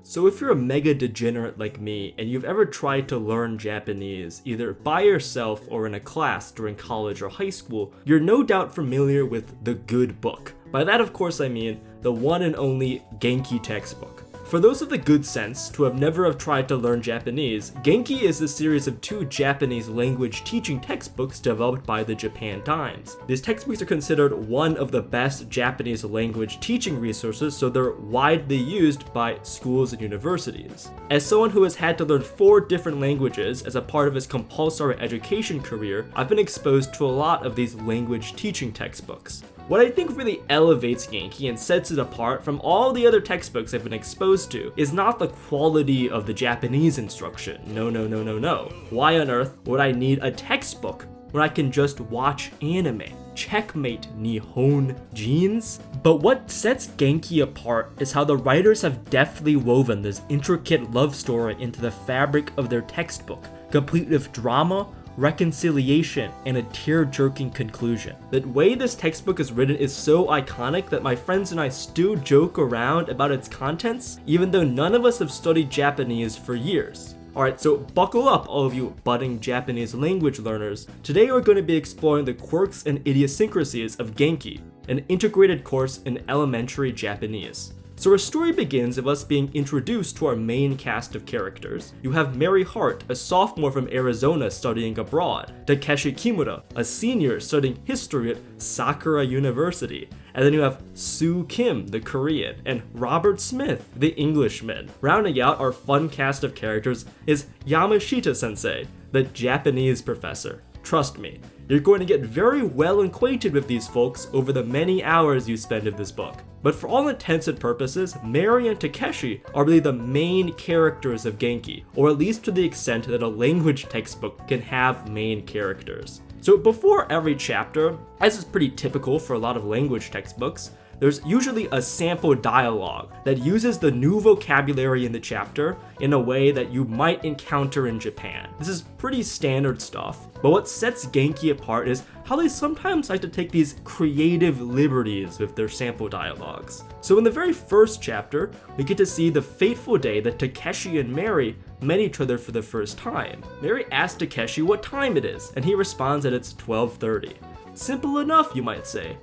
So if you're a mega degenerate like me and you've ever tried to learn Japanese either by yourself or in a class during college or high school, you're no doubt familiar with the good book. By that of course I mean the one and only Genki textbook. For those of the good sense to have never tried to learn Japanese, Genki is a series of 2 Japanese language teaching textbooks developed by the Japan Times. These textbooks are considered one of the best Japanese language teaching resources, so they're widely used by schools and universities. As someone who has had to learn 4 different languages as a part of his compulsory education career, I've been exposed to a lot of these language teaching textbooks. What I think really elevates Genki and sets it apart from all the other textbooks I've been exposed to is not the quality of the Japanese instruction. No. Why on earth would I need a textbook when I can just watch anime? Checkmate, Nihon jeans? But what sets Genki apart is how the writers have deftly woven this intricate love story into the fabric of their textbook, complete with drama, reconciliation, and a tear-jerking conclusion. The way this textbook is written is so iconic that my friends and I still joke around about its contents, even though none of us have studied Japanese for years. Alright, so buckle up all of you budding Japanese language learners. Today we're going to be exploring the quirks and idiosyncrasies of Genki, an integrated course in elementary Japanese. So our story begins with us being introduced to our main cast of characters. You have Mary Hart, a sophomore from Arizona studying abroad, Takeshi Kimura, a senior studying history at Sakura University, and then you have Soo Kim, the Korean, and Robert Smith, the Englishman. Rounding out our fun cast of characters is Yamashita Sensei, the Japanese professor. Trust me, you're going to get very well acquainted with these folks over the many hours you spend in this book. But for all intents and purposes, Mary and Takeshi are really the main characters of Genki, or at least to the extent that a language textbook can have main characters. So before every chapter, as is pretty typical for a lot of language textbooks, there's usually a sample dialogue that uses the new vocabulary in the chapter in a way that you might encounter in Japan. This is pretty standard stuff, but what sets Genki apart is how they sometimes like to take these creative liberties with their sample dialogues. So in the very first chapter, we get to see the fateful day that Takeshi and Mary met each other for the first time. Mary asks Takeshi what time it is, and he responds that it's 12:30. Simple enough, you might say.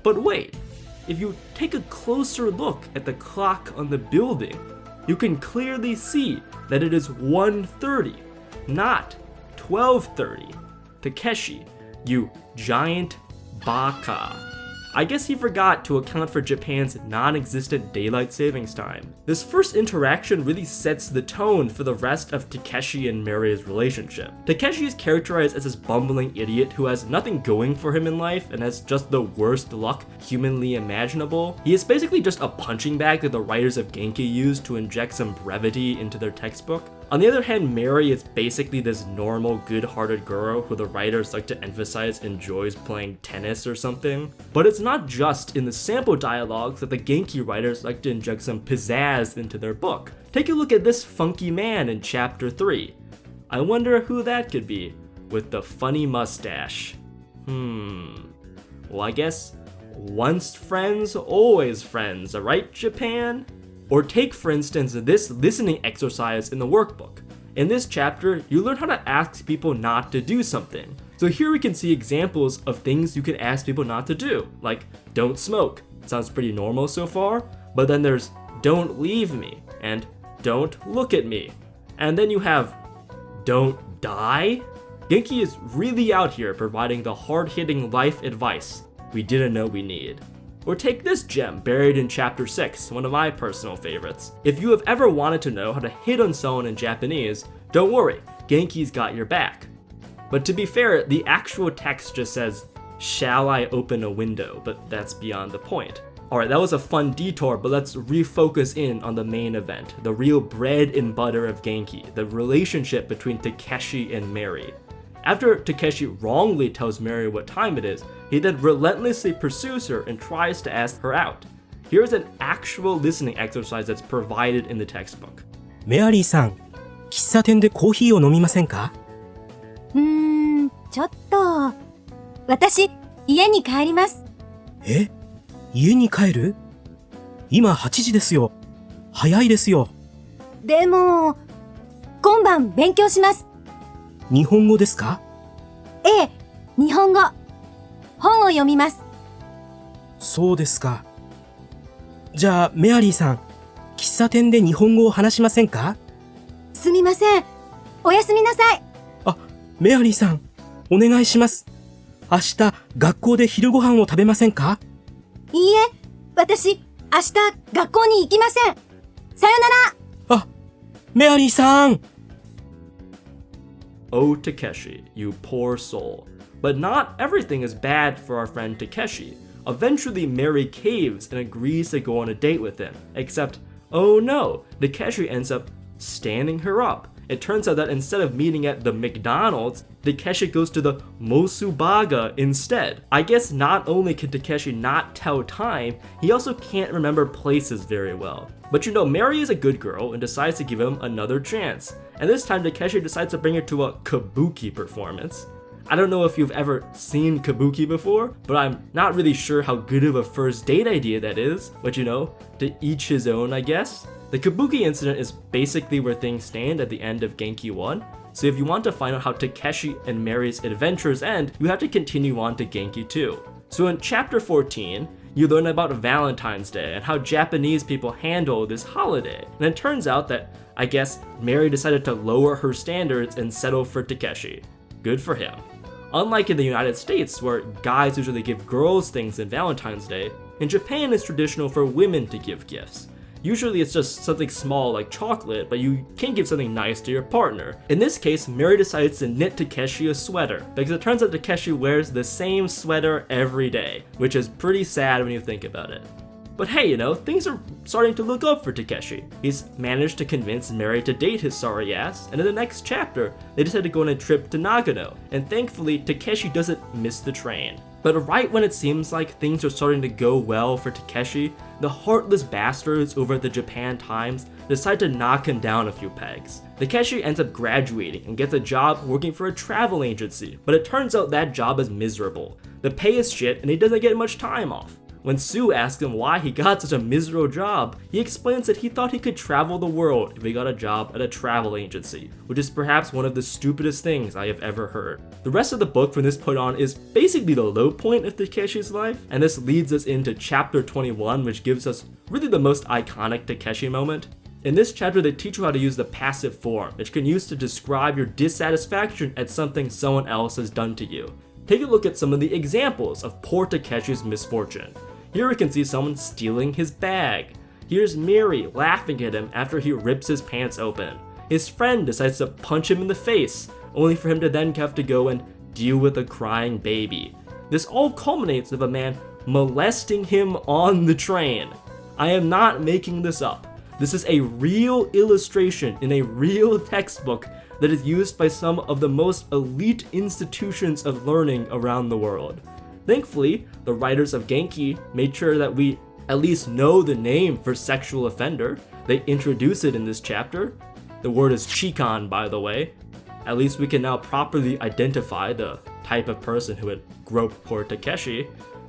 But wait. If you take a closer look at the clock on the building, you can clearly see that it is 1:30, not 12:30. Takeshi, you giant baka. I guess he forgot to account for Japan's non-existent daylight savings time. This first interaction really sets the tone for the rest of Takeshi and Mary's relationship. Takeshi is characterized as this bumbling idiot who has nothing going for him in life and has just the worst luck humanly imaginable. He is basically just a punching bag that the writers of Genki used to inject some brevity into their textbook. On the other hand, Mary is basically this normal, good-hearted girl who the writers like to emphasize enjoys playing tennis or something. But it's not just in the sample dialogues that the Genki writers like to inject some pizzazz into their book. Take a look at this funky man in chapter 3. I wonder who that could be, with the funny mustache. Well, I guess once friends, always friends, right, Japan? Or take, for instance, this listening exercise in the workbook. In this chapter, you learn how to ask people not to do something. So here we can see examples of things you can ask people not to do, like don't smoke. Sounds pretty normal so far, but then there's don't leave me and don't look at me. And then you have don't die. Genki is really out here providing the hard-hitting life advice we didn't know we needed. Or take this gem buried in chapter 6, one of my personal favorites. If you have ever wanted to know how to hit on someone in Japanese, don't worry, Genki's got your back. But to be fair, the actual text just says, "Shall I open a window?" But that's beyond the point. Alright, that was a fun detour, but let's refocus in on the main event, the real bread and butter of Genki, the relationship between Takeshi and Mary. After Takeshi wrongly tells Mary what time it is, he then relentlessly pursues her and tries to ask her out. Here's an actual listening exercise that's provided in the textbook. メアリーさん、喫茶店でコーヒーを飲みませんか？ちょっと。私、家に帰ります。え？家に帰る？今8時ですよ。早いですよ。でも、今晩勉強します。日本語ですか？ええ、日本語。本を読みます。そうですか。じゃあ、メアリーさん、喫茶店で日本語を話しませんか？すみません。おやすみなさい。あ、メアリーさん、お願いします。明日、学校で昼ご飯を食べませんか？いいえ、私、明日、学校に行きません。さよなら。あ、メアリーさん。Oh, Takeshi, you poor soul. But not everything is bad for our friend Takeshi. Eventually, Mary caves and agrees to go on a date with him. Except, oh no, Takeshi ends up standing her up. It turns out that instead of meeting at the McDonald's, Takeshi goes to the Mosubaga instead. I guess not only can Takeshi not tell time, he also can't remember places very well. But you know, Mary is a good girl and decides to give him another chance. And this time Takeshi decides to bring her to a kabuki performance. I don't know if you've ever seen kabuki before, but I'm not really sure how good of a first date idea that is. But you know, to each his own, I guess. The kabuki incident is basically where things stand at the end of Genki 1. So if you want to find out how Takeshi and Mary's adventures end, you have to continue on to Genki 2. So in chapter 14, you learn about Valentine's Day and how Japanese people handle this holiday. And it turns out that, I guess, Mary decided to lower her standards and settle for Takeshi. Good for him. Unlike in the United States, where guys usually give girls things in Valentine's Day, in Japan it's traditional for women to give gifts. Usually it's just something small like chocolate, but you can give something nice to your partner. In this case, Mary decides to knit Takeshi a sweater, because it turns out Takeshi wears the same sweater every day, which is pretty sad when you think about it. But hey, you know, things are starting to look up for Takeshi. He's managed to convince Mary to date his sorry ass, and in the next chapter, they decide to go on a trip to Nagano, and thankfully, Takeshi doesn't miss the train. But right when it seems like things are starting to go well for Takeshi, the heartless bastards over at the Japan Times decide to knock him down a few pegs. Takeshi ends up graduating and gets a job working for a travel agency, but it turns out that job is miserable. The pay is shit and he doesn't get much time off. When Sue asks him why he got such a miserable job, he explains that he thought he could travel the world if he got a job at a travel agency, which is perhaps one of the stupidest things I have ever heard. The rest of the book from this point on is basically the low point of Takeshi's life, and this leads us into chapter 21, which gives us really the most iconic Takeshi moment. In this chapter, they teach you how to use the passive form, which can use to describe your dissatisfaction at something someone else has done to you. Take a look at some of the examples of poor Takeshi's misfortune. Here we can see someone stealing his bag. Here's Mary laughing at him after he rips his pants open. His friend decides to punch him in the face, only for him to then have to go and deal with a crying baby. This all culminates with a man molesting him on the train. I am not making this up. This is a real illustration in a real textbook that is used by some of the most elite institutions of learning around the world. Thankfully, the writers of Genki made sure that we at least know the name for sexual offender. They introduce it in this chapter. The word is chikan, by the way. At least we can now properly identify the type of person who had groped poor Takeshi.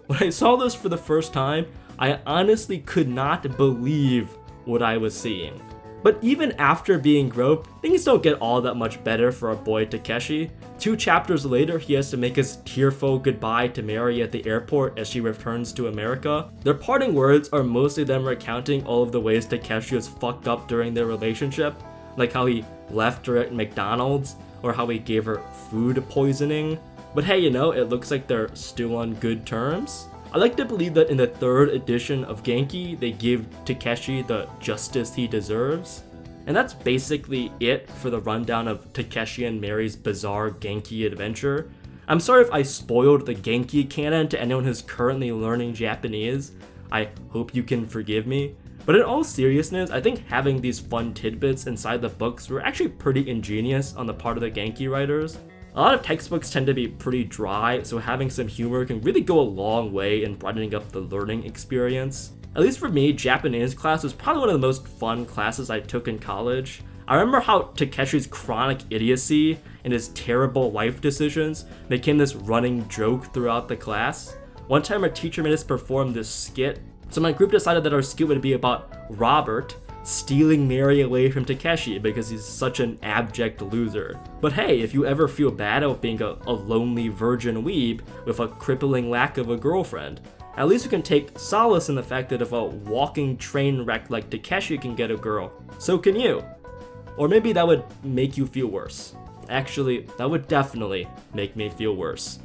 When I saw this for the first time, I honestly could not believe what I was seeing. But even after being groped, things don't get all that much better for our boy Takeshi. 2 chapters later, he has to make his tearful goodbye to Mary at the airport as she returns to America. Their parting words are mostly them recounting all of the ways Takeshi was fucked up during their relationship, like how he left her at McDonald's, or how he gave her food poisoning. But hey, you know, it looks like they're still on good terms. I like to believe that in the 3rd edition of Genki, they give Takeshi the justice he deserves. And that's basically it for the rundown of Takeshi and Mary's bizarre Genki adventure. I'm sorry if I spoiled the Genki canon to anyone who's currently learning Japanese. I hope you can forgive me. But in all seriousness, I think having these fun tidbits inside the books were actually pretty ingenious on the part of the Genki writers. A lot of textbooks tend to be pretty dry, so having some humor can really go a long way in brightening up the learning experience. At least for me, Japanese class was probably one of the most fun classes I took in college. I remember how Takeshi's chronic idiocy and his terrible life decisions became this running joke throughout the class. One time our teacher made us perform this skit, so my group decided that our skit would be about Robert stealing Mary away from Takeshi because he's such an abject loser. But hey, if you ever feel bad about being a lonely virgin weeb with a crippling lack of a girlfriend, at least you can take solace in the fact that if a walking train wreck like Takeshi can get a girl, so can you. Or maybe that would make you feel worse. Actually, that would definitely make me feel worse.